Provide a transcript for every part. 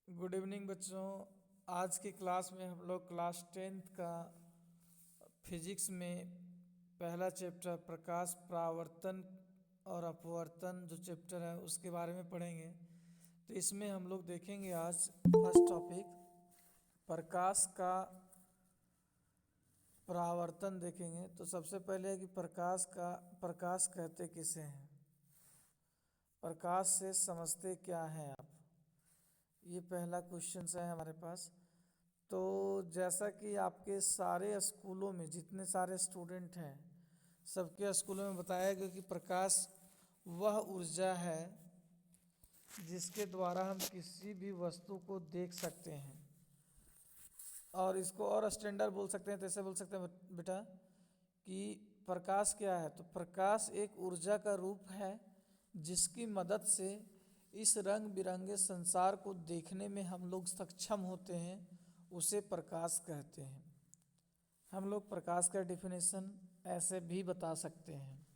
Good evening बच्चों। आज की क्लास में हम लोग क्लास टेंथ का फिजिक्स में पहला चैप्टर प्रकाश परावर्तन और अपवर्तन जो चैप्टर है उसके बारे में पढ़ेंगे। तो इसमें हम लोग देखेंगे आज फर्स्ट टॉपिक प्रकाश का परावर्तन देखेंगे। तो सबसे पहले है कि प्रकाश कहते किसे हैं, प्रकाश से समझते क्या हैं आप, ये पहला क्वेश्चन है हमारे पास। तो जैसा कि आपके सारे स्कूलों में जितने सारे स्टूडेंट हैं सबके स्कूलों में बताया गया कि प्रकाश वह ऊर्जा है जिसके द्वारा हम किसी भी वस्तु को देख सकते हैं। और इसको और स्टैंडर्ड बोल सकते हैं, तो ऐसे बोल सकते हैं बेटा कि प्रकाश क्या है। तो प्रकाश एक ऊर्जा का रूप है जिसकी मदद से इस रंग बिरंगे संसार को देखने में हम लोग सक्षम होते हैं, उसे प्रकाश कहते हैं। हम लोग प्रकाश का डेफिनेशन ऐसे भी बता सकते हैं।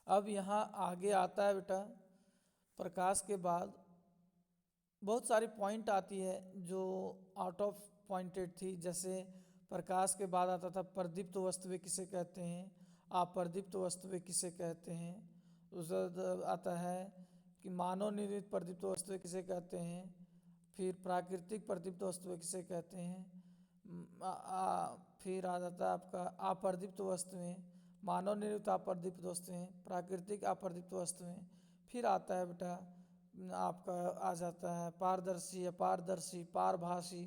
अब यहाँ आगे आता है बेटा, प्रकाश के बाद बहुत सारी पॉइंट आती है जो आउट ऑफ पॉइंटेड थी। जैसे प्रकाश के बाद आता था प्रदीप्त वस्तुएं किसे कहते हैं, अप्रदीप्त वस्तुएं किसे कहते हैं। उसके आता है कि मानव निर्मित प्रदीप्त वस्तुएं किसे कहते हैं, फिर प्राकृतिक प्रदीप्त वस्तुएं किसे कहते हैं। फिर आ जाता है आपका अप्रदीप्त वस्तुएं, मानव निर्मित अप्रदीप्त वस्तुएं, प्राकृतिक अप्रदीप्त वस्तुएं। फिर आता है बेटा आपका आ जाता है पारदर्शी, अपारदर्शी, पारभासी।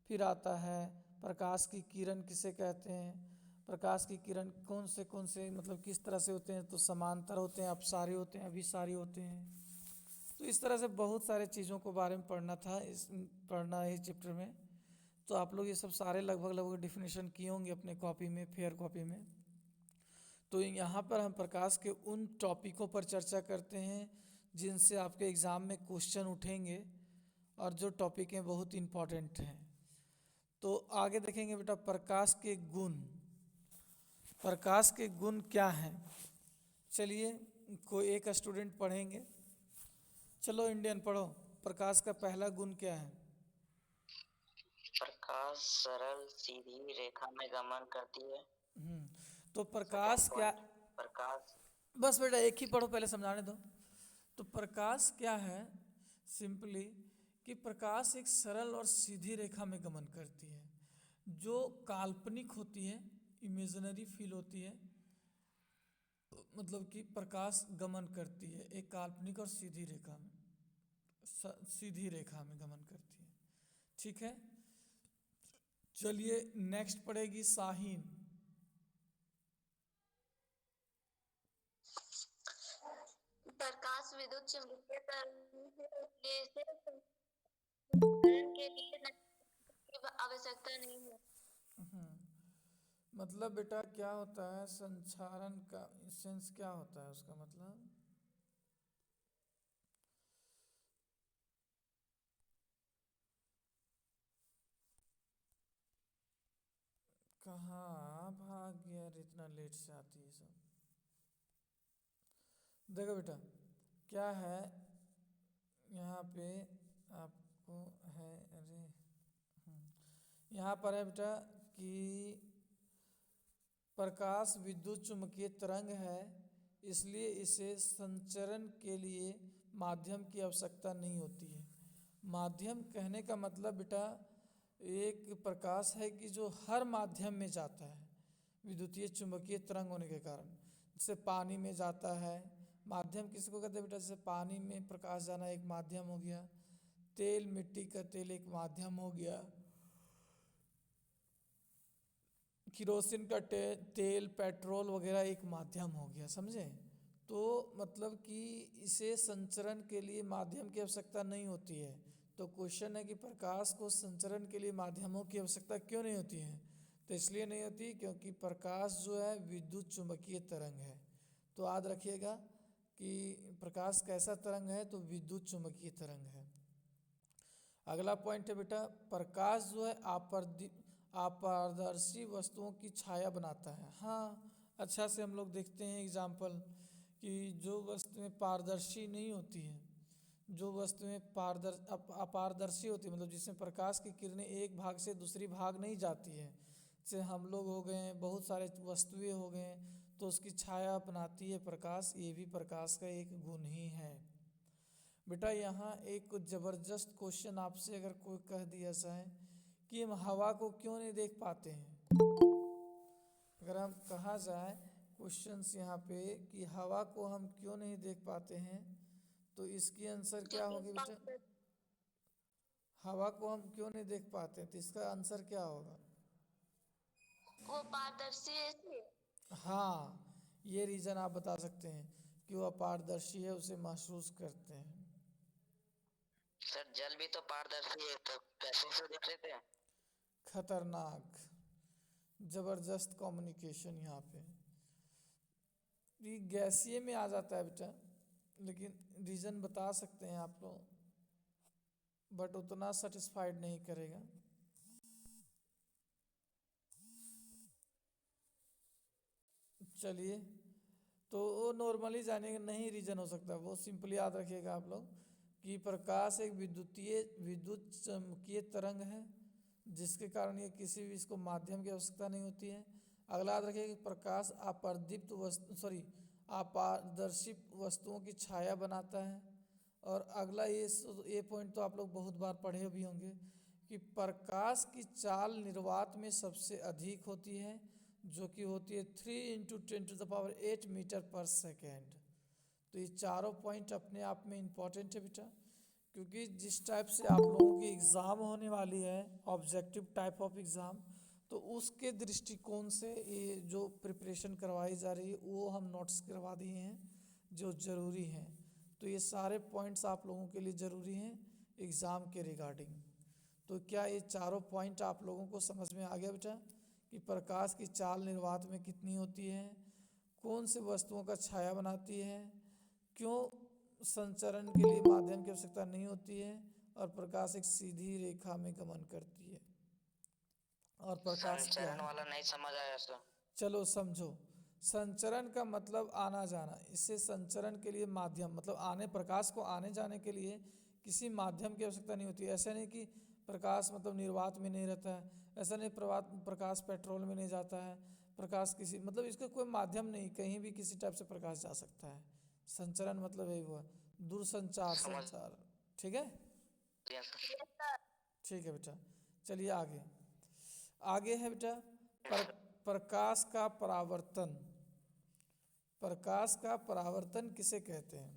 फिर आता है प्रकाश की किरण किसे कहते हैं, प्रकाश की किरण कौन से मतलब किस तरह से होते हैं, तो समांतर होते हैं, अपसारी होते हैं, अभिसारी होते हैं। तो इस तरह से बहुत सारे चीज़ों को बारे में पढ़ना है इस चैप्टर में। तो आप लोग ये सब सारे लगभग डिफिनेशन किए होंगे अपने कॉपी में, फेयर कॉपी में। तो यहाँ पर हम प्रकाश के उन टॉपिकों पर चर्चा करते हैं जिनसे आपके एग्ज़ाम में क्वेश्चन उठेंगे और जो टॉपिक हैं बहुत इम्पॉर्टेंट हैं। तो आगे देखेंगे बेटा प्रकाश के गुण, प्रकाश के गुण क्या हैं। चलिए कोई एक स्टूडेंट पढ़ेंगे। चलो इंडियन पढ़ो, प्रकाश का पहला गुण क्या है। प्रकाश सरल सीधी रेखा में गमन करती है। तो सेकंड प्रकाश क्या, पॉइंट, प्रकाश बस बेटा एक ही पढ़ो, पहले समझाने दो। तो प्रकाश क्या है, सिंपली कि प्रकाश एक सरल और सीधी रेखा में गमन करती है जो काल्पनिक होती है, इमेजिनरी फील होती है। मतलब कि प्रकाश गमन करती है एक काल्पनिक और सीधी रेखा में, सीधी रेखा में गमन करती है। ठीक है, चलिए नेक्स्ट पढ़ेगी शाहीन। प्रकाश विद्युत चुम्बकीय तरंग है, इसलिए इसे संचारण के लिए की आवश्यकता नहीं है। मतलब बेटा क्या होता है संचारण का सेंस, क्या होता है उसका मतलब। कहाँ भाग गया यार, इतना लेट से आती है सब। देखो बेटा क्या है यहाँ पे आपको है, अरे यहाँ पर है बेटा कि प्रकाश विद्युत चुम्बकीय तरंग है, इसलिए इसे संचरण के लिए माध्यम की आवश्यकता नहीं होती है। माध्यम कहने का मतलब बेटा एक प्रकाश है कि जो हर माध्यम में जाता है, विद्युतीय चुम्बकीय तरंग होने के कारण। जैसे पानी में जाता है, माध्यम किसको कहते हैं बेटा, जैसे पानी में प्रकाश जाना एक माध्यम हो गया, तेल मिट्टी का तेल एक माध्यम हो गया, किरोसिन का तेल पेट्रोल वगैरह एक माध्यम हो गया, समझे। तो मतलब कि इसे संचरण के लिए माध्यम की आवश्यकता नहीं होती है। तो क्वेश्चन है कि प्रकाश को संचरण के लिए माध्यमों की आवश्यकता क्यों नहीं होती है। तो इसलिए नहीं होती क्योंकि प्रकाश जो है विद्युत चुम्बकीय तरंग है। तो याद रखिएगा कि प्रकाश कैसा तरंग है, तो विद्युत चुम्बकीय तरंग है। अगला पॉइंट है बेटा प्रकाश जो है अपारदर्शी वस्तुओं की छाया बनाता है। हाँ, अच्छा से हम लोग देखते हैं एग्जाम्पल कि जो वस्तुएं पारदर्शी नहीं होती हैं, जो वस्तुएं अपारदर्शी होती है, मतलब जिसमें प्रकाश की किरणें एक भाग से दूसरी भाग नहीं जाती है, जैसे हम लोग हो गए, बहुत सारे वस्तुएं हो गए, तो उसकी छाया अपनाती है प्रकाश, ये भी प्रकाश का एक गुण ही है। बेटा यहाँ एक ज़बरदस्त क्वेश्चन आपसे अगर कोई कह दिया जाए कि हम हवा को क्यों नहीं देख पाते हैं, अगर हम कहा जाए क्वेश्चंस यहाँ पे कि हवा को हम क्यों नहीं देख पाते हैं, तो इसकी आंसर क्या क्योंकि होगी बेटा? हवा को हम क्यों नहीं देख पाते हैं, तो इसका आंसर क्या होगा? वो पारदर्शी है इसलिए। हाँ, ये रीज़न आप बता सकते हैं कि वो अपारदर्शी है, उसे महसूस करते हैं। सर जल भी तो पारदर्शी है, तो कैसे से देख लेते हैं? खतरनाक, जबरदस्त कम्युनिकेशन यहाँ पे। ये गैसीय में आ जाता है बेटा, लेकिन रीज़न बता सकते हैं आप लोग, बट उतना सेटिस्फाइड नहीं करेगा। चलिए, तो वो नॉर्मली जाने का नहीं रीजन हो सकता, वो सिंपली याद रखिएगा आप लोग कि प्रकाश एक विद्युत चुम्बकीय तरंग है, जिसके कारण ये किसी भी इसको माध्यम की आवश्यकता नहीं होती है। अगला याद रखिए कि प्रकाश अपारदर्शी वस्तुओं की छाया बनाता है। और अगला ये पॉइंट तो आप लोग बहुत बार पढ़े भी होंगे कि प्रकाश की चाल निर्वात में सबसे अधिक होती है, जो कि होती है 3 × 10⁸ मीटर पर सेकेंड। तो ये चारों पॉइंट अपने आप में इम्पॉर्टेंट है बेटा, क्योंकि जिस टाइप से आप लोगों की एग्ज़ाम होने वाली है, ऑब्जेक्टिव टाइप ऑफ एग्ज़ाम, तो उसके दृष्टिकोण से ये जो प्रिपरेशन करवाई जा रही है वो हम नोट्स करवा दिए हैं जो ज़रूरी हैं। तो ये सारे पॉइंट्स आप लोगों के लिए ज़रूरी हैं एग्ज़ाम के रिगार्डिंग। तो क्या ये चारों पॉइंट आप लोगों को समझ में आ गया बेटा कि प्रकाश की चाल निर्वात में कितनी होती है, कौन से वस्तुओं का छाया बनाती है, क्यों संचरण के लिए माध्यम की आवश्यकता नहीं होती है, और प्रकाश एक सीधी रेखा में गमन करती है, और प्रकाश क्या संचरण है? वाला नहीं समझ आया सर। चलो समझो, संचरण का मतलब आना जाना, इससे संचरण के लिए माध्यम मतलब प्रकाश को आने जाने के लिए किसी माध्यम की आवश्यकता नहीं होती। ऐसा नहीं कि प्रकाश मतलब निर्वात में नहीं रहता है, ऐसा नहीं प्रकाश पेट्रोल में नहीं जाता है, प्रकाश किसी मतलब इसका कोई माध्यम नहीं, कहीं भी किसी टाइप से प्रकाश जा सकता है। संचरण मतलब यही हुआ, दूरसंचार, संचार। ठीक है, ठीक है बेटा। चलिए आगे, आगे है बेटा प्रकाश का परावर्तन। प्रकाश का परावर्तन किसे कहते हैं?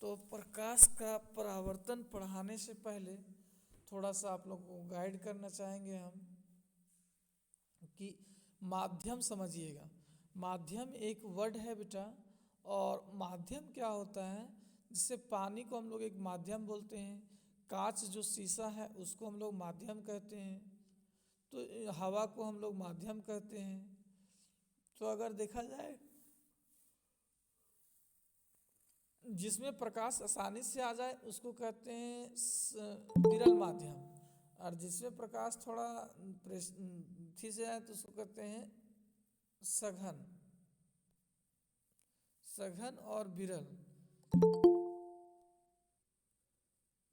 तो प्रकाश का परावर्तन पढ़ाने से पहले थोड़ा सा आप लोगों को गाइड करना चाहेंगे हम कि माध्यम समझिएगा। माध्यम एक वर्ड है बेटा, और माध्यम क्या होता है, जिससे पानी को हम लोग एक माध्यम बोलते हैं, कांच जो शीशा है उसको हम लोग माध्यम कहते हैं, तो हवा को हम लोग माध्यम कहते हैं। तो अगर देखा जाए जिसमें प्रकाश आसानी से आ जाए उसको कहते हैं विरल माध्यम, और जिसमें प्रकाश थोड़ा थी से आए तो उसको कहते हैं सघन। सघन और विरल,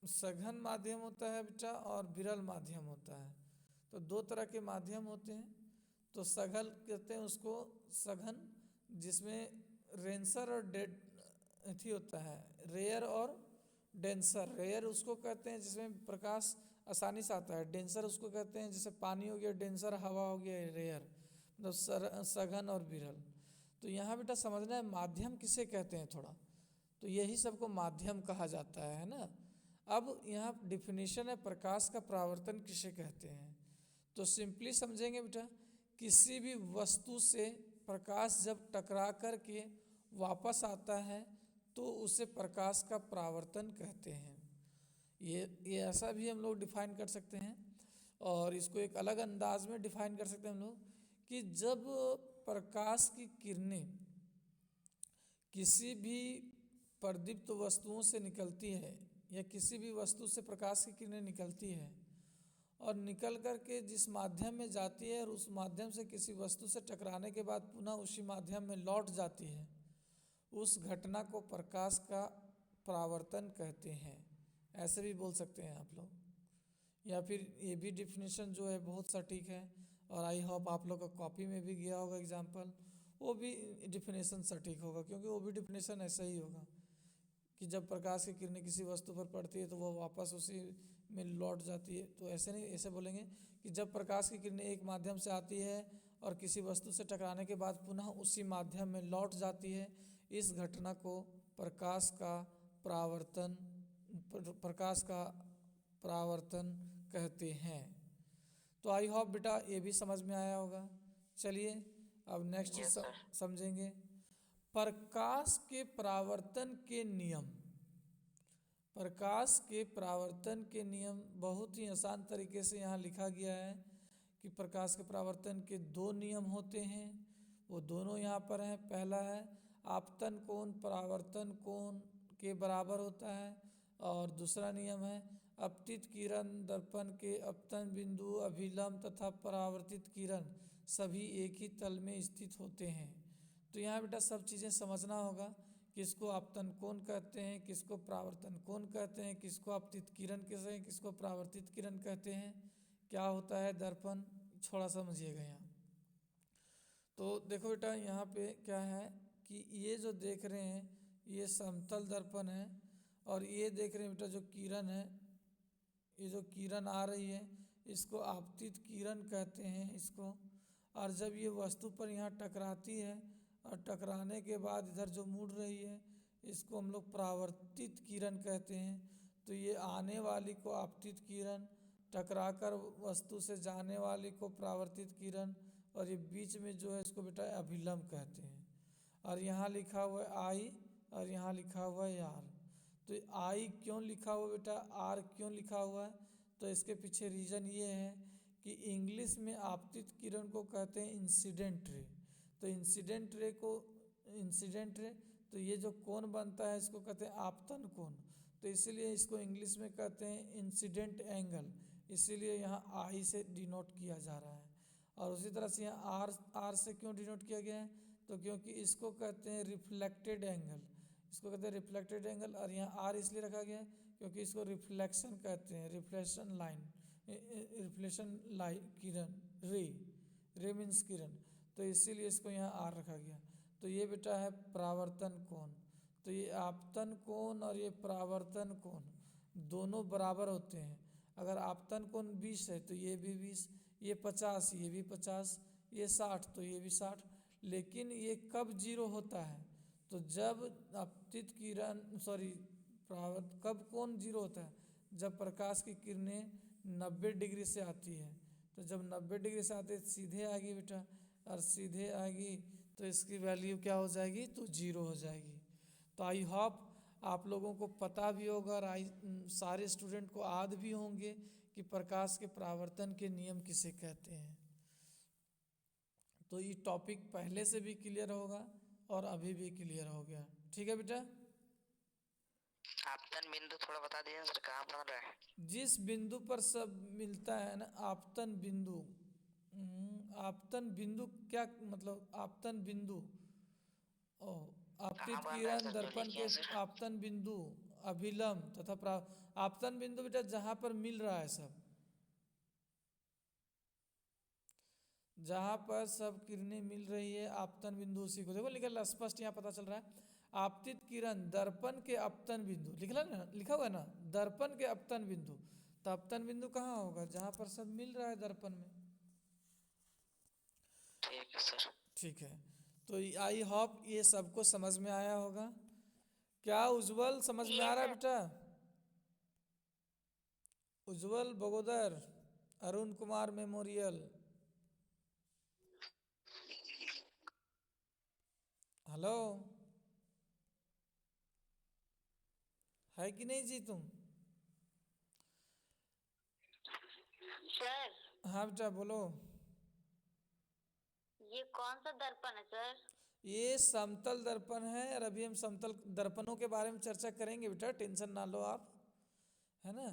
सघन माध्यम होता है बेटा और विरल माध्यम होता है। तो दो तरह के माध्यम होते हैं। तो सघन कहते हैं उसको, सघन जिसमें रेंसर और डेड थी होता है, रेयर और डेंसर। रेयर उसको कहते हैं जिसमें प्रकाश आसानी से आता है, डेंसर उसको कहते हैं जैसे पानी हो गया डेंसर, हवा हो गया रेयर, मतलब सघन और विरल। तो यहाँ बेटा समझना है माध्यम किसे कहते हैं थोड़ा, तो यही सबको माध्यम कहा जाता है ना। अब यहाँ डिफिनीशन है प्रकाश का परावर्तन किसे कहते हैं, तो सिंपली समझेंगे बेटा, किसी भी वस्तु से प्रकाश जब टकरा कर के वापस आता है तो उसे प्रकाश का परावर्तन कहते हैं। ये ऐसा भी हम लोग डिफाइन कर सकते हैं, और इसको एक अलग अंदाज में डिफाइन कर सकते हैं हम लोग कि जब प्रकाश की किरणें किसी भी प्रदीप्त वस्तुओं से निकलती है, या किसी भी वस्तु से प्रकाश की किरणें निकलती है और निकल कर के जिस माध्यम में जाती है और उस माध्यम से किसी वस्तु से टकराने के बाद पुनः उसी माध्यम में लौट जाती है, उस घटना को प्रकाश का परावर्तन कहते हैं, ऐसे भी बोल सकते हैं आप लोग। या फिर ये भी डिफिनेशन जो है बहुत सटीक है, और आई होप आप लोग का कॉपी में भी गया होगा एग्जाम्पल, वो भी डिफिनेशन सटीक होगा, क्योंकि वो भी डिफिनेशन ऐसा ही होगा कि जब प्रकाश की किरणें किसी वस्तु पर पड़ती है तो वह वापस उसी में लौट जाती है। तो ऐसे नहीं, ऐसे बोलेंगे कि जब प्रकाश की किरणें एक माध्यम से आती है और किसी वस्तु से टकराने के बाद पुनः उसी माध्यम में लौट जाती है, इस घटना को प्रकाश का परावर्तन कहते हैं। तो आई होप बेटा ये भी समझ में आया होगा। चलिए अब नेक्स्ट यस सर। समझेंगे प्रकाश के परावर्तन के नियम। प्रकाश के परावर्तन के नियम बहुत ही आसान तरीके से यहाँ लिखा गया है कि प्रकाश के परावर्तन के दो नियम होते हैं, वो दोनों यहाँ पर हैं। पहला है आपतन कोण परावर्तन कोण के बराबर होता है, और दूसरा नियम है अपतित किरण दर्पण के अपतन बिंदु अभिलंब तथा परावर्तित किरण सभी एक ही तल में स्थित होते हैं। तो यहाँ बेटा सब चीज़ें समझना होगा, किसको आपतन कोण कहते हैं, किसको परावर्तन कोण कहते हैं, किसको आपतित किरण कहते हैं, किसको परावर्तित किरण कहते हैं, क्या होता है दर्पण, थोड़ा समझिएगा यहाँ। तो देखो बेटा यहाँ पे क्या है कि ये जो देख रहे हैं ये समतल दर्पण है, और ये देख रहे हैं बेटा जो किरण है, ये जो किरण आ रही है इसको आपतित किरण कहते हैं इसको। और जब ये वस्तु पर यहाँ टकराती है और टकराने के बाद इधर जो मुड़ रही है इसको हम लोग परावर्तित किरण कहते हैं। तो ये आने वाली को आपतित किरण, टकराकर वस्तु से जाने वाली को परावर्तित किरण, और ये बीच में जो है इसको बेटा अभिलंब कहते हैं। और यहाँ लिखा हुआ है आई, और यहाँ लिखा हुआ है आर। तो आई क्यों लिखा हुआ बेटा, आर क्यों लिखा हुआ है, तो इसके पीछे रीज़न ये है कि इंग्लिश में आपतित किरण को कहते हैं इंसिडेंट रे। तो इंसिडेंट रे तो ये जो कोण बनता है इसको कहते हैं आपतन कोण, तो इसीलिए इसको इंग्लिश में कहते हैं इंसिडेंट एंगल, इसीलिए यहाँ आई से डिनोट किया जा रहा है। और उसी तरह से यहाँ आर से क्यों डिनोट किया गया है, तो क्योंकि इसको कहते हैं रिफ्लेक्टेड एंगल, इसको कहते हैं रिफ्लेक्टेड एंगल। और यहाँ आर इसलिए रखा गया है क्योंकि इसको रिफ्लेक्शन कहते हैं, रिफ्लेक्शन लाइन किरण, रे मीन्स किरण, तो इसीलिए इसको यहाँ आर रखा गया। तो ये बेटा है परावर्तन कोण। तो ये आपतन कोण और ये परावर्तन कोण दोनों बराबर होते हैं। अगर आपतन कोण 20 है तो ये भी 20, ये 50, ये भी 50, ये 60 तो ये भी 60। लेकिन ये कब जीरो होता है, तो जब आपतित किरण कब कोण जीरो होता है, जब प्रकाश की किरणें 90 डिग्री से आती है। तो जब 90 डिग्री से आती है सीधे आएगी बेटा, और सीधे आएगी तो इसकी वैल्यू क्या हो जाएगी, तो जीरो हो जाएगी। तो आई होप आप लोगों को पता भी होगा और सारे स्टूडेंट को याद भी होंगे कि प्रकाश के परावर्तन के नियम किसे कहते हैं। तो ये टॉपिक पहले से भी क्लियर होगा और अभी भी क्लियर हो गया। ठीक है बेटा, आपतन बिंदु थोड़ा बता दीजिए सर, कहाँ बन रहा है? जिस बिंदु पर सब मिलता है ना आपतन बिंदु। आपतन बिंदु क्या मतलब, आपतन बिंदु आपतित कहाँ बन रहा है किरण सर, जो दर्पण लिखे के हैं सर? आपतन बिंदु अभिलंब तथा आपतन बिंदु बेटा जहां पर मिल रहा है सब, जहां पर सब किरणें मिल रही है आपतन बिंदु उसी को देखो लिखा स्पष्ट यहाँ पता चल रहा है। आपतित किरण दर्पण के अपतन बिंदु लिखा हुआ है ना, दर्पण के अपतन बिंदु। तो अपतन बिंदु कहाँ होगा, जहां पर सब मिल रहा है दर्पण में। ठीक है सर। ठीक है, तो आई होप ये सबको समझ में आया होगा। क्या उज्जवल समझ में आ रहा है बेटा? उज्जवल बगोदर, अरुण कुमार मेमोरियल, हेलो, है कि नहीं जी तुम? सर हाँ बेटा बोलो। ये कौन सा दर्पण है सर? ये समतल दर्पण है, और अभी हम समतल दर्पणों के बारे में चर्चा करेंगे बेटा, टेंशन ना लो आप, है ना।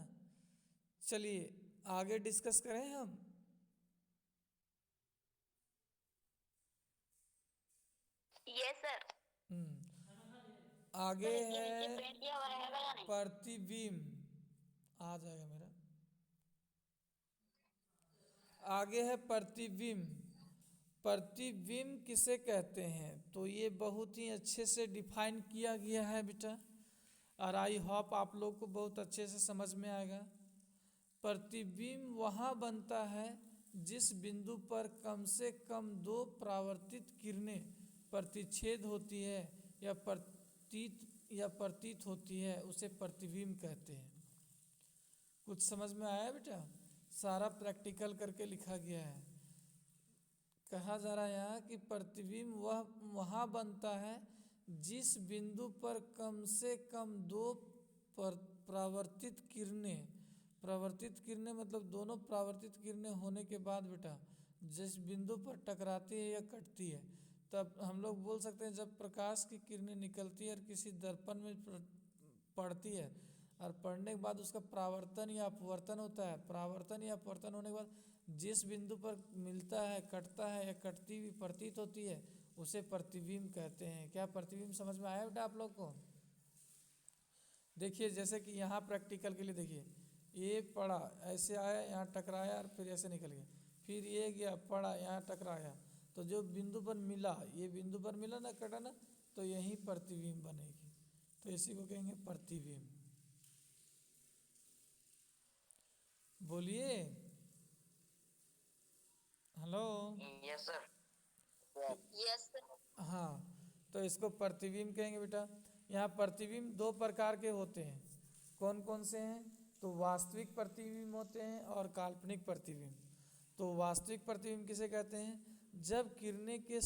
चलिए आगे डिस्कस करें हम। Yes sir. आगे सर इसके नीचे है पेंट किया हुआ रहेगा या नहीं? प्रतिबिंब। आ जाएगा मेरा। आगे है प्रतिबिंब। प्रतिबिंब किसे कहते हैं, तो ये बहुत ही अच्छे से डिफाइन किया गया है बेटा, और आई होप आप लोग को बहुत अच्छे से समझ में आएगा। प्रतिबिंब वहाँ बनता है जिस बिंदु पर कम से कम दो परावर्तित किरणें प्रतिच्छेद होती है या प्रतीत होती है, उसे प्रतिबिंब कहते हैं। कुछ समझ में आया बेटा? सारा प्रैक्टिकल करके लिखा गया है। कहा जा रहा है यहाँ कि प्रतिबिंब वह वहाँ बनता है जिस बिंदु पर कम से कम दो परावर्तित किरणें मतलब दोनों परावर्तित किरणें होने के बाद बेटा जिस बिंदु पर टकराती है या कटती है, तब हम लोग बोल सकते हैं जब प्रकाश की किरणें निकलती है और किसी दर्पण में पड़ती है और पड़ने के बाद उसका परावर्तन या अपवर्तन होता है। परावर्तन या अपवर्तन होने के बाद जिस बिंदु पर मिलता है, कटता है या कटती हुई प्रतीत होती है, उसे प्रतिबिंब कहते हैं। क्या प्रतिबिंब समझ में आया बेटा आप लोग को? देखिए जैसे कि यहाँ प्रैक्टिकल के लिए देखिए, ये पड़ा ऐसे आया, यहाँ टकराया और फिर ऐसे निकल गया, फिर ये गया पड़ा यहाँ टकराया, तो जो बिंदु पर मिला, ये बिंदु पर मिला ना, कटा ना, तो यही प्रतिबिंब बनेगी। तो इसी को कहेंगे प्रतिबिंब। बोलिए hello. Yes sir. Yes sir. हाँ, तो इसको प्रतिबिंब कहेंगे बेटा। यहाँ प्रतिबिंब दो प्रकार के होते हैं। कौन कौन से हैं? तो वास्तविक प्रतिबिंब होते हैं और काल्पनिक प्रतिबिंब। तो वास्तविक प्रतिबिंब किसे कहते हैं? जब किरणें के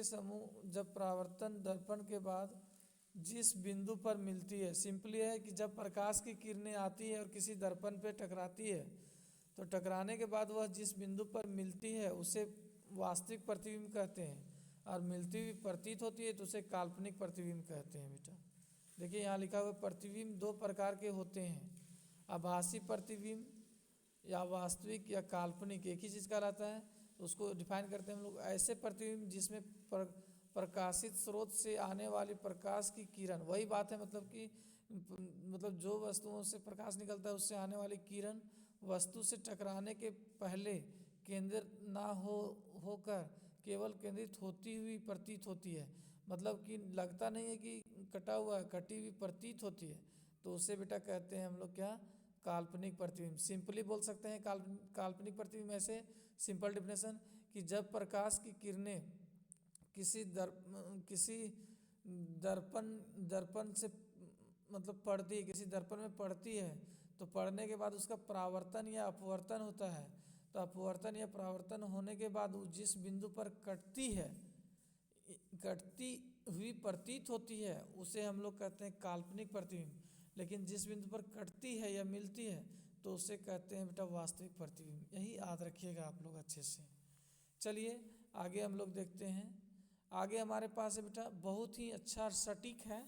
समूह जब परावर्तन दर्पण के बाद जिस बिंदु पर मिलती है, सिंपली है कि जब प्रकाश की किरणें आती है और किसी दर्पण पे टकराती है, तो टकराने के बाद वह जिस बिंदु पर मिलती है उसे वास्तविक प्रतिबिंब कहते हैं, और मिलती हुई प्रतीत होती है तो उसे काल्पनिक प्रतिबिंब कहते हैं बेटा। देखिए यहाँ लिखा हुआ प्रतिबिंब दो प्रकार के होते हैं, आभासी प्रतिबिंब या वास्तविक या काल्पनिक, एक ही चीज़ का रहता है। उसको डिफाइन करते हैं हम लोग ऐसे प्रतिबिंब जिसमें प्रकाशित स्रोत से आने वाली प्रकाश की किरण, वही बात है मतलब जो वस्तुओं से प्रकाश निकलता है उससे आने वाली किरण वस्तु से टकराने के पहले केंद्र ना होकर केवल केंद्रित होती हुई प्रतीत होती है। मतलब कि लगता नहीं है कि कटा हुआ है, कटी हुई प्रतीत होती है, तो उसे बेटा कहते हैं हम लोग क्या? काल्पनिक प्रतिबिंब। सिंपली बोल सकते हैं काल्पनिक प्रतिबिंब ऐसे, सिंपल डिफिनेशन, कि जब प्रकाश की किरणें किसी दर्पण से मतलब पड़ती है, किसी दर्पण में पड़ती है, तो पड़ने के बाद उसका परावर्तन या अपवर्तन होता है। तो अपवर्तन या परावर्तन होने के बाद वो जिस बिंदु पर कटती हुई प्रतीत होती है उसे हम लोग कहते हैं काल्पनिक प्रतिबिंब। लेकिन जिस बिंदु पर कटती है या मिलती है तो उसे कहते हैं बेटा वास्तविक प्रतिबिंब। यही याद रखिएगा आप लोग अच्छे से। चलिए आगे हम लोग देखते हैं। आगे हमारे पास है बेटा बहुत ही अच्छा सटीक है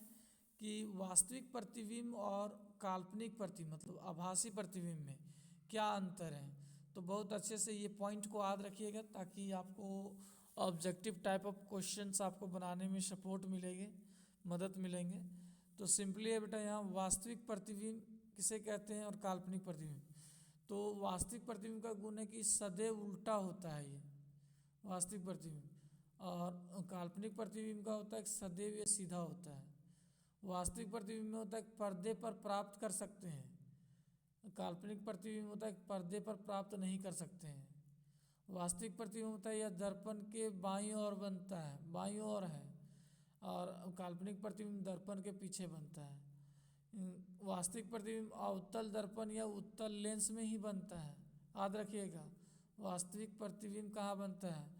कि वास्तविक प्रतिबिंब और काल्पनिक प्रतिबिंब मतलब आभासी प्रतिबिंब में क्या अंतर है। तो बहुत अच्छे से ये पॉइंट को याद रखिएगा ताकि आपको ऑब्जेक्टिव टाइप ऑफ क्वेश्चंस आपको बनाने में सपोर्ट मिलेंगे, मदद मिलेंगे। तो सिंपली है बेटा यहाँ वास्तविक प्रतिबिंब किसे कहते हैं और काल्पनिक प्रतिबिंब। तो वास्तविक प्रतिबिंब का गुण है कि सदैव उल्टा होता है ये वास्तविक प्रतिबिंब, और काल्पनिक प्रतिबिंब का होता है कि सदैव ये सीधा होता है। वास्तविक प्रतिबिंब में होता है कि पर्दे पर प्राप्त कर सकते हैं, काल्पनिक प्रतिबिंब होता है कि पर्दे पर प्राप्त नहीं कर सकते हैं। वास्तविक प्रतिबिंब होता है यह दर्पण के बाईं ओर बनता है, बाईं ओर है, और काल्पनिक प्रतिबिंब दर्पण के पीछे बनता है। वास्तविक प्रतिबिंब अवतल दर्पण या उत्तल लेंस में ही बनता है, याद रखिएगा। वास्तविक प्रतिबिंब कहाँ बनता है?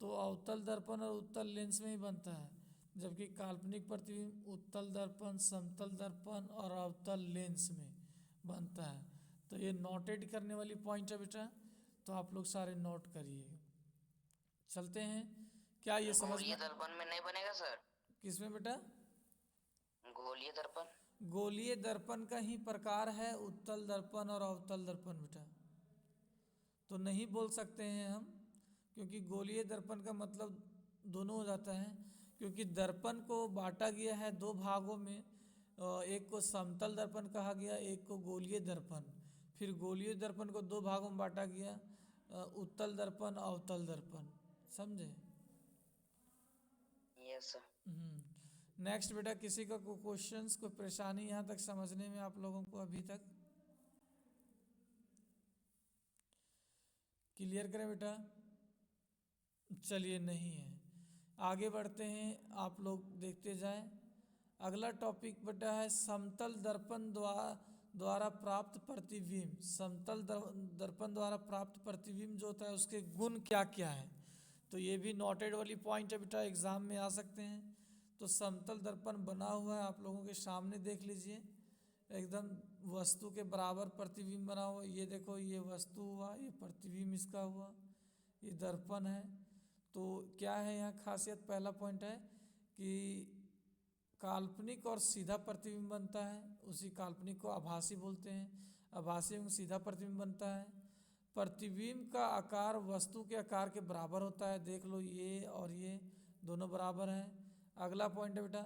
तो अवतल दर्पण और उत्तल लेंस में ही बनता है, जबकि काल्पनिक प्रतिबिंब उत्तल दर्पण, समतल दर्पण और अवतल लेंस में बनता है। तो ये नोटेड करने वाली पॉइंट है बेटा, तो आप लोग सारे नोट करिए। चलते हैं, क्या ये समझ गोलीय में? दर्पण में नहीं बनेगा सर? किसमें बेटा? गोलीय दर्पण। गोलीय दर्पण का ही प्रकार है उत्तल दर्पण और अवतल दर्पण बेटा, तो नहीं बोल सकते हैं हम, क्योंकि गोलीय दर्पण का मतलब दोनों हो जाता है। क्योंकि दर्पण को बांटा गया है दो भागों में। एक को समतल दर्पण कहा गया, एक को गोलीय दर्पण। फिर गोलीय दर्पण को दो भागों में बांटा गया, उत्तल दर्पण, अवतल दर्पण। समझे? Yes sir. नेक्स्ट बेटा, किसी का कोई क्वेश्चंस, कोई परेशानी यहाँ तक समझने में आप लोगों को अभी तक? क्लियर करें बेटा? चलिए, नहीं है। आगे बढ़ते हैं, आप लोग देखते जाएं। अगला टॉपिक बेटा है समतल दर्पण द्वारा प्राप्त प्रतिबिंब। समतल दर्पण द्वारा प्राप्त प्रतिबिंब जो होता है उसके गुण क्या क्या है, तो ये भी नोटेड वाली पॉइंट है बेटा, एग्जाम में आ सकते हैं। तो समतल दर्पण बना हुआ है आप लोगों के सामने, देख लीजिए, एकदम वस्तु के बराबर प्रतिबिंब बना हुआ। ये देखो, ये वस्तु हुआ, ये प्रतिबिंब इसका हुआ, ये दर्पण है। तो क्या है यहाँ खासियत? पहला पॉइंट है कि काल्पनिक और सीधा प्रतिबिंब बनता है। उसी काल्पनिक को आभासी बोलते हैं, आभासी में सीधा प्रतिबिंब बनता है। प्रतिबिंब का आकार वस्तु के आकार के बराबर होता है। देख लो, ये और ये दोनों बराबर हैं। अगला पॉइंट है बेटा,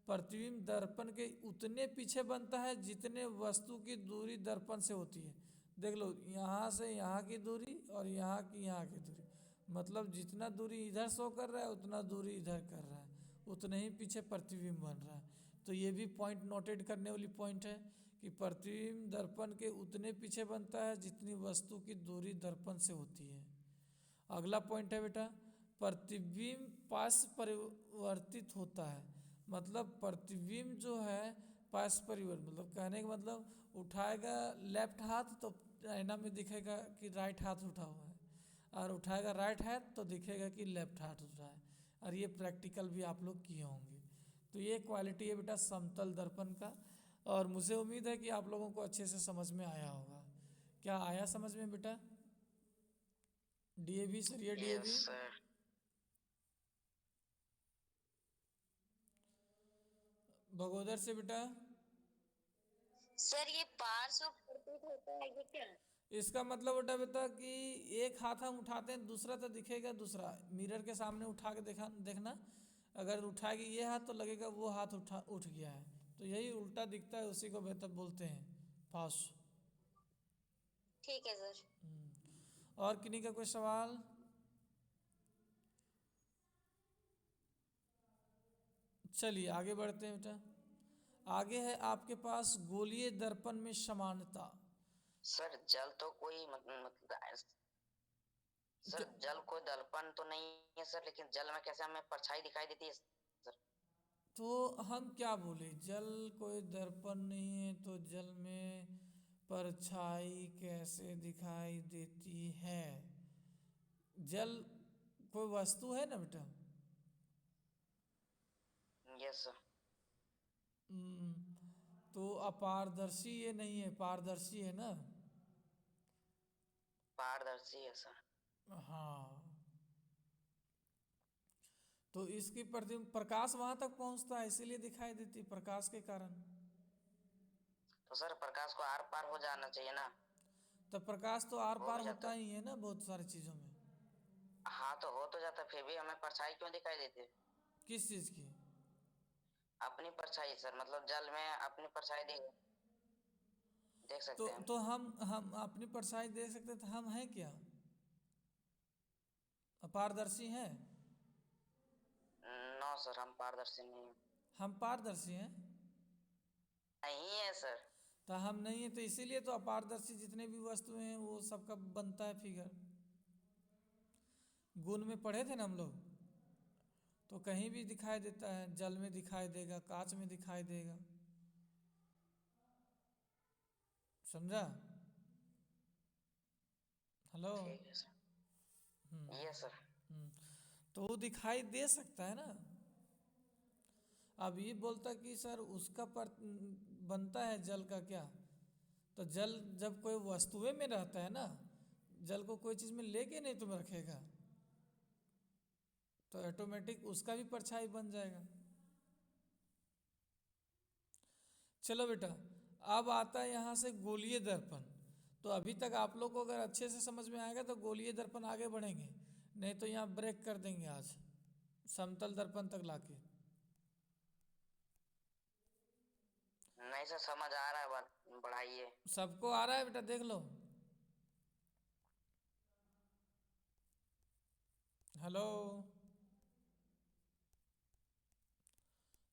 प्रतिबिंब दर्पण के उतने पीछे बनता है जितने वस्तु की दूरी दर्पण से होती है। देख लो, यहाँ से यहाँ की दूरी और यहाँ की दूरी, मतलब जितना दूरी इधर शो कर रहा है उतना दूरी इधर कर रहा है, उतने ही पीछे प्रतिबिंब बन रहा है। तो ये भी पॉइंट नोटेड करने वाली पॉइंट है कि प्रतिबिंब दर्पण के उतने पीछे बनता है जितनी वस्तु की दूरी दर्पण से होती है। अगला पॉइंट है बेटा, प्रतिबिंब पार्श्व परिवर्तित होता है। मतलब प्रतिबिंब जो है पार्श्व परिवर्तित, मतलब कहने का मतलब उठाएगा लेफ्ट हाथ तो आईना में दिखेगा कि राइट हाथ उठा हुआ है, और उठाएगा राइट हाथ तो दिखेगा कि लेफ्ट हाथ उठा है। और ये प्रैक्टिकल भी आप लोग किए होंगे। तो ये क्वालिटी है बेटा समतल दर्पण का, और मुझे उम्मीद है कि आप लोगों को अच्छे से समझ में आया होगा। क्या आया समझ में बेटा? डीएवी सर, ये डीएवी। Yes sir. भगोदर से बेटा, सर ये पार्श्व प्रतीत होता है ये क्या? इसका मतलब बेटा कि एक हाथ हम उठाते हैं, दूसरा तो दिखेगा, दूसरा मिरर के सामने उठा के देखना, अगर उठाएगी ये हाथ तो लगेगा वो हाथ उठ गया है। तो यही उल्टा दिखता है, उसी को बेहतर बोलते हैं पार्श्व। ठीक है सर। और किन्हीं का कोई सवाल? चलिए आगे बढ़ते हैं बेटा। आगे है आपके पास गोलीय दर्पण में समानता। सर जल तो कोई मतलब सर जल कोई दर्पण तो नहीं है सर, लेकिन जल में कैसे हमें परछाई दिखाई देती है सर? तो हम क्या बोले, जल कोई दर्पण नहीं है तो जल में परछाई कैसे दिखाई देती है? जल कोई वस्तु है ना बेटा? Yes sir. हम्म, तो अपारदर्शी ये नहीं है, पारदर्शी है ना? पारदर्शी है सर। हाँ, तो इसकी प्रकाश वहां तक पहुंचता है इसीलिए दिखाई देती है, प्रकाश के कारण। तो सर प्रकाश को आर पार हो जाना चाहिए ना? तो प्रकाश तो आर हो पार भी जाता होता ही है ना बहुत सारी चीजों में। हाँ तो हो तो जाता, फिर भी हमें परछाई क्यों दिखाई देती है? किस चीज की? अपनी परछाई सर, मतलब जल में अपनी परछाई देख तो सकते हैं। तो हम अपनी परछाई दे सकते, तो हम हैं क्या अपारदर्शी हैं? नो सर, हम पारदर्शी नहीं हैं। हम पारदर्शी हैं? नहीं है सर। तो हम नहीं है, तो इसीलिए तो अपारदर्शी जितने भी वस्तुएं हैं वो सबका बनता है फिगर। गुण में पढ़े थे ना हम लोग, तो कहीं भी दिखाई देता है, जल में दिखाई देगा, कांच में दिखाई देगा। समझा? हेलो। ठीक है सर। हम्म यस सर। हम्म, तो वो दिखाई दे सकता है ना। अब ये बोलता कि सर उसका बनता है जल का क्या? तो जल जब कोई वस्तुएं में रहता है ना, जल को कोई चीज में लेके नहीं तुम रखेगा, तो ऑटोमेटिक उसका भी परछाई बन जाएगा। चलो बेटा, अब आता है यहाँ से गोलीय दर्पण। तो अभी तक आप लोग को अगर अच्छे से समझ में आएगा तो गोलीय दर्पण आगे बढ़ेंगे, नहीं तो यहाँ ब्रेक कर देंगे आज। समतल दर्पण तक लाके। नहीं सर, समझ आ रहा है, बात बढ़ाइए। सबको आ रहा है बेटा, देख लो। हेलो।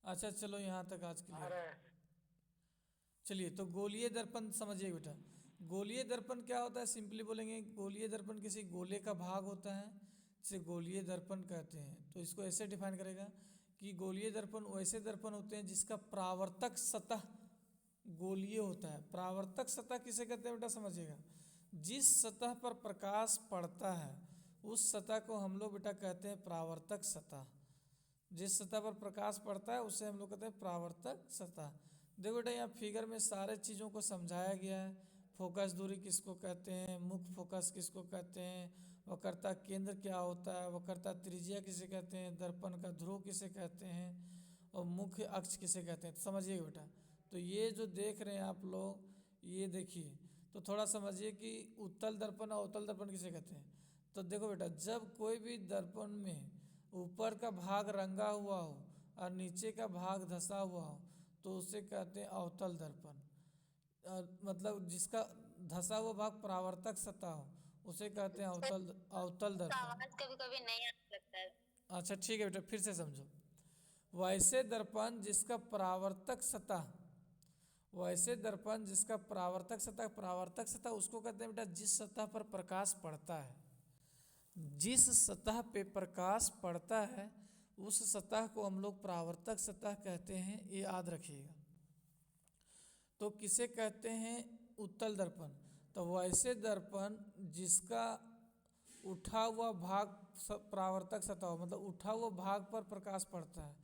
अच्छा चलो, यहाँ तक आज के लिए। चलिए, तो गोलीय दर्पण समझिए बेटा। गोलीय दर्पण क्या होता है, सिंपली बोलेंगे, गोलीय दर्पण किसी गोले का भाग होता है जिसे गोलीय दर्पण कहते हैं। तो इसको ऐसे डिफाइन करेगा कि गोलीय दर्पण वैसे दर्पण होते हैं जिसका परावर्तक सतह गोलीय होता है। परावर्तक सतह किसे कहते हैं बेटा, समझिएगा। जिस सतह पर प्रकाश पड़ता है उस सतह को हम लोग बेटा कहते हैं परावर्तक सतह। जिस सतह पर प्रकाश पड़ता है उसे हम लोग कहते हैं परावर्तक सतह। देखो बेटा, यहाँ फिगर में सारे चीज़ों को समझाया गया है। फोकस दूरी किसको कहते हैं, मुख्य फोकस किसको कहते हैं, वक्रता केंद्र क्या होता है, वक्रता त्रिज्या किसे कहते हैं, दर्पण का ध्रुव किसे कहते हैं, और मुख्य अक्ष किसे कहते हैं। तो समझिए बेटा, तो ये जो देख रहे हैं आप लोग, ये देखिए, तो थोड़ा समझिए कि उत्तल दर्पण और अवतल दर्पण किसे कहते हैं। तो देखो बेटा, जब कोई भी दर्पण में ऊपर का भाग रंगा हुआ हो और नीचे का भाग धंसा हुआ हो तो उसे कहते हैं अवतल दर्पण। मतलब जिसका धंसा हुआ भाग परावर्तक सतह हो उसे कहते हैं सर, अवतल अवतल दर्पण। आवाज कभी कभी नहीं आने लगता है। अच्छा ठीक है बेटा, फिर से समझो। वैसे दर्पण जिसका परावर्तक सतह, वैसे दर्पण जिसका परावर्तक सतह उसको कहते हैं बेटा जिस सतह पर प्रकाश पड़ता है। जिस सतह पे प्रकाश पड़ता है उस सतह को हम लोग परावर्तक सतह कहते हैं, ये याद रखिएगा। तो किसे कहते हैं, उत्तल दर्पण। तो वैसे दर्पण जिसका उठा हुआ भाग परावर्तक सतह हो, मतलब उठा हुआ भाग पर प्रकाश पड़ता है,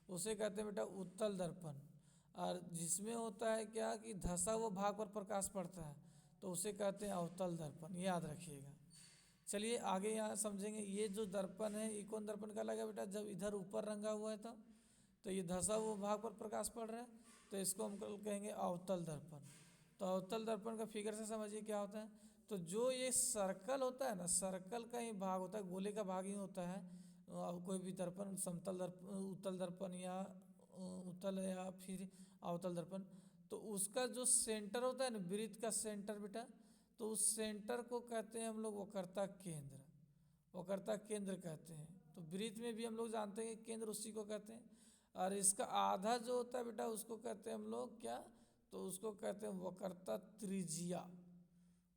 उसे कहते हैं बेटा उत्तल दर्पण। और जिसमें होता है क्या कि धंसा हुआ भाग पर प्रकाश पड़ता है तो उसे कहते हैं अवतल दर्पण, याद रखिएगा। चलिए आगे यहाँ समझेंगे। ये जो दर्पण है ये कौन दर्पण का लगा बेटा, जब इधर ऊपर रंगा हुआ है तो ये धंसा हुआ भाग पर प्रकाश पड़ रहा है तो इसको हम कल कहेंगे अवतल दर्पण। तो अवतल दर्पण का फिगर से समझिए क्या होता है। तो जो ये सर्कल होता है ना, सर्कल का ही भाग होता है, गोले का भाग ही होता है। कोई भी दर्पण, समतल दर्पण, उत्तल दर्पण या उत्तल या फिर अवतल दर्पण, तो उसका जो सेंटर होता है ना, वृत्त का सेंटर बेटा, तो उस सेंटर को कहते हैं हम लोग वक्रता केंद्र। वक्रता केंद्र कहते हैं। तो वृत्त में भी हम लोग जानते हैं कि केंद्र उसी को कहते हैं। और इसका आधा जो होता है बेटा उसको कहते हैं हम लोग क्या, तो उसको कहते हैं वक्रता त्रिज्या।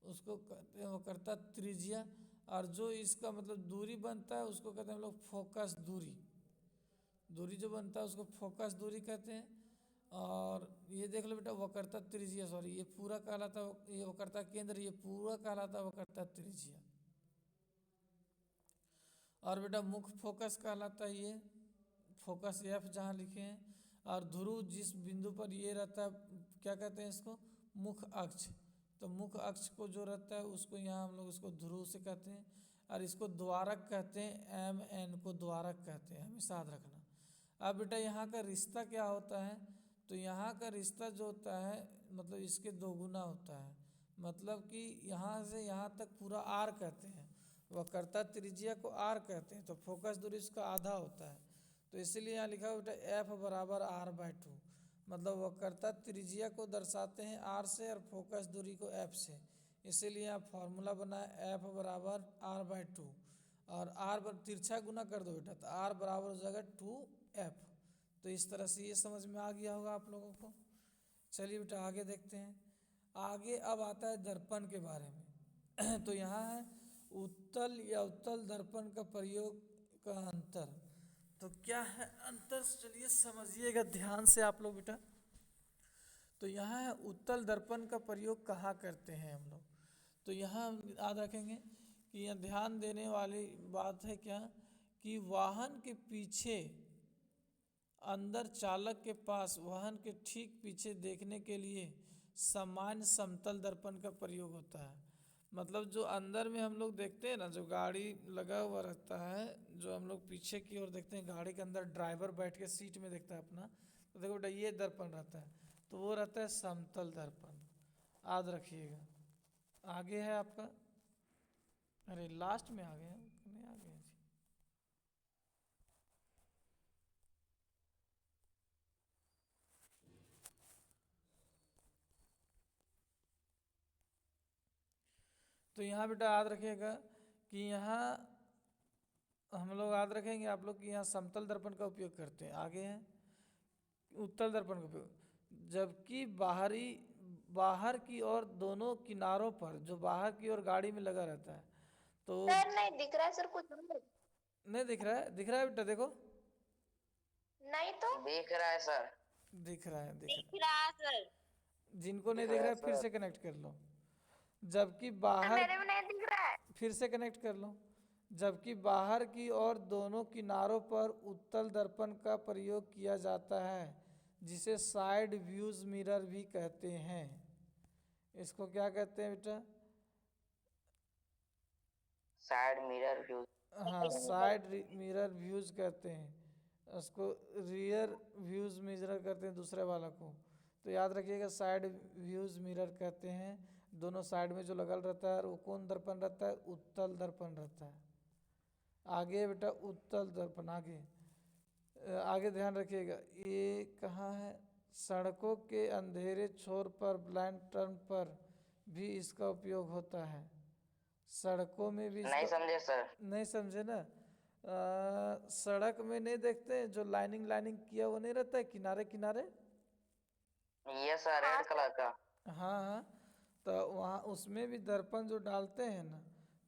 उसको कहते हैं वक्रता त्रिज्या। और जो इसका मतलब दूरी बनता है उसको कहते हैं हम लोग फोकस दूरी। दूरी जो बनता है उसको फोकस दूरी कहते हैं। और ये देख लो बेटा, वक्रता त्रिज्या, सॉरी, ये पूरा कहलाता, ये वक्रता केंद्र, ये पूरा कहलाता वक्रता त्रिज्या। और बेटा मुख्य फोकस कहलाता है ये, फोकस एफ जहाँ लिखे हैं। और ध्रुव जिस बिंदु पर ये रहता है क्या कहते हैं इसको, मुख्य अक्ष। तो मुख्य अक्ष को जो रहता है उसको यहाँ हम लोग इसको ध्रुव से कहते हैं। और इसको द्वारक कहते हैं, एम एन को द्वारक कहते हैं, हमेशा याद रखना। अब बेटा यहाँ का रिश्ता क्या होता है, तो यहाँ का रिश्ता जो होता है मतलब इसके दोगुना होता है। मतलब कि यहाँ से यहाँ तक पूरा आर कहते हैं, वक्रता त्रिज्या को आर कहते हैं, तो फोकस दूरी इसका आधा होता है। तो इसीलिए यहाँ लिखा हुआ बेटा एफ बराबर आर बाई टू। मतलब वक्रता त्रिज्या को दर्शाते हैं आर से और फोकस दूरी को एफ से। इसीलिए यहाँ फॉर्मूला बना है एफ बराबर आर बाई टू। और आर पर तिरछा गुना कर दो बेटा, तो आर बराबर हो जाएगा टू एफ। तो इस तरह से ये समझ में आ गया होगा आप लोगों को। चलिए बेटा आगे देखते हैं। आगे अब आता है दर्पण के बारे में। तो यहाँ है उत्तल या उत्तल दर्पण का प्रयोग का अंतर। तो क्या है अंतर, चलिए समझिएगा ध्यान से आप लोग बेटा। तो यहाँ है उत्तल दर्पण का प्रयोग कहाँ करते हैं हम लोग। तो यहाँ हम याद रखेंगे कि यह ध्यान देने वाली बात है क्या, कि वाहन के पीछे अंदर चालक के पास वाहन के ठीक पीछे देखने के लिए सामान्य समतल दर्पण का प्रयोग होता है। मतलब जो अंदर में हम लोग देखते हैं ना, जो गाड़ी लगा हुआ रहता है, जो हम लोग पीछे की ओर देखते हैं, गाड़ी के अंदर ड्राइवर बैठ के सीट में देखता है अपना, तो देखो बेटा ये दर्पण रहता है, तो वो रहता है समतल दर्पण, याद रखिएगा। आगे है आपका, अरे लास्ट में आ गए हैं, नहीं आ गए जी। तो यहाँ बेटा याद रखिएगा कि यहाँ हम लोग याद रखेंगे आप लोग कि यहाँ समतल दर्पण का उपयोग करते हैं। आगे है उत्तल दर्पण का उपयोग, जबकि बाहर की ओर दोनों किनारों पर, जो बाहर की ओर गाड़ी में लगा रहता है, तो सर नहीं दिख रहा है सर कुछ नहीं। नहीं दिख रहा है? दिख रहा है बेटा, देखो नहीं तो दिख रहा है सर। दिख रहा है, दिख रहा है सर। जिनको नहीं दिख दिख रहा रहा है है फिर सर। से कनेक्ट कर लो। जबकि सर बाहर, मेरे में नहीं दिख रहा है। फिर से कनेक्ट कर लो। जबकि बाहर की ओर दोनों किनारों पर उत्तल दर्पण का प्रयोग किया जाता है, जिसे साइड व्यूज मिरर भी कहते हैं। इसको क्या कहते हैं बेटा? Side mirror view. हाँ, साइड मिरर व्यूज कहते हैं। उसको रियर व्यूज मिरर कहते हैं दूसरे वाला को। तो याद रखिएगा साइड व्यूज मिरर कहते हैं। दोनों साइड में जो लगल रहता है वो कौन दर्पण रहता है? उत्तल दर्पण रहता है। आगे बेटा उत्तल दर्पण, आगे ध्यान रखिएगा। ये कहाँ है? सड़कों के अंधेरे छोर पर, ब्लाइंड टर्न पर भी इसका उपयोग होता है। सड़कों में भी नहीं इसका, समझे सर। नहीं समझे ना? सड़क में नहीं देखते हैं जो लाइनिंग लाइनिंग किया वो नहीं रहता है किनारे किनारे? ये सर रेड कलर का। हाँ हाँ, तो वहाँ उसमें भी दर्पण जो डालते हैं ना,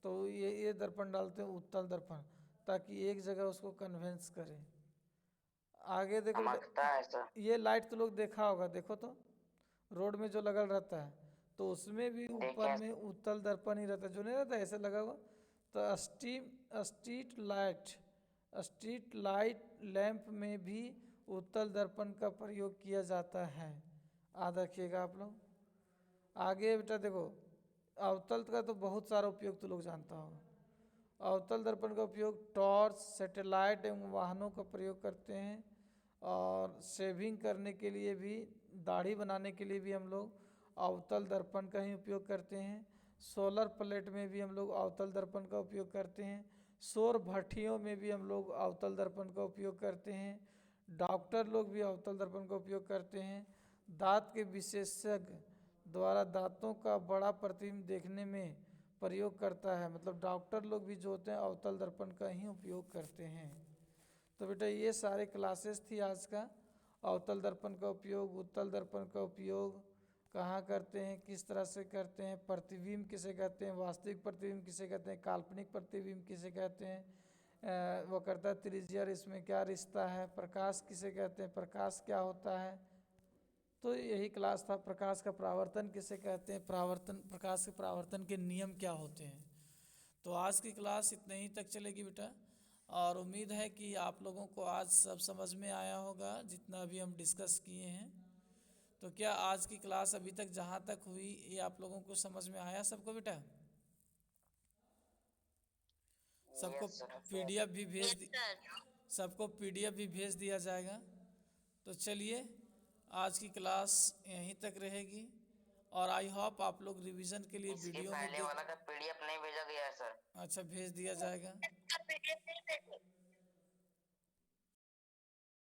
तो ये दर्पण डालते हैं उत्तल दर्पण, ताकि एक जगह उसको कन्वेंस करे। आगे देखो बेटा, चमकता है सर। ये लाइट तो लोग देखा होगा, देखो तो रोड में जो लगल रहता है, तो उसमें भी ऊपर देखे। में उत्तल दर्पण ही रहता है, जो नहीं रहता है ऐसे लगा हुआ। तो स्ट्रीट लाइट लैंप में भी उत्तल दर्पण का प्रयोग किया जाता है। याद रखिएगा आप लोग। आगे बेटा देखो, अवतल का तो बहुत सारा उपयोग तो लोग जानता होगा। अवतल दर्पण का उपयोग टॉर्च, सैटेलाइट एवं वाहनों का प्रयोग करते हैं। और शेविंग करने के लिए भी, दाढ़ी बनाने के लिए भी हम लोग अवतल दर्पण का ही उपयोग करते हैं। सोलर प्लेट में भी हम लोग अवतल दर्पण का उपयोग करते हैं। सौर भट्ठियों में भी हम लोग अवतल दर्पण का उपयोग करते हैं। डॉक्टर लोग भी अवतल दर्पण का उपयोग करते हैं। दांत के विशेषज्ञ द्वारा दांतों का बड़ा प्रतिबिंब देखने में प्रयोग करता है, मतलब डॉक्टर लोग भी जो होते हैं अवतल दर्पण का ही उपयोग करते हैं। तो बेटा ये सारे क्लासेस थी आज का। अवतल दर्पण का उपयोग, उत्तल दर्पण का उपयोग कहाँ करते हैं, किस तरह से करते हैं, प्रतिबिंब किसे कहते हैं, वास्तविक प्रतिबिंब किसे कहते हैं, काल्पनिक प्रतिबिंब किसे कहते हैं, वो करता है त्रिज्या, इसमें क्या रिश्ता है, प्रकाश किसे कहते हैं, प्रकाश क्या होता है। तो यही क्लास था। प्रकाश का परावर्तन किसे कहते हैं, प्रकाश के परावर्तन के नियम क्या होते हैं। तो आज की क्लास इतने ही तक चलेगी बेटा, और उम्मीद है कि आप लोगों को आज सब समझ में आया होगा जितना भी हम डिस्कस किए हैं। तो क्या आज की क्लास अभी तक जहाँ तक हुई ये आप लोगों को समझ में आया सबको बेटा? सबको यस सर। पीडीएफ भी भेज यस दी, सर। सबको पीडीएफ भी भेज दिया जाएगा। तो चलिए आज की क्लास यहीं तक रहेगी, और आई होप आप लोग रिवीजन के लिए इसके वीडियो में पहले देख। वाला का पीडीएफ नहीं भेजा गया है सर। अच्छा, भेज दिया जाएगा। PDF नहीं भेजे।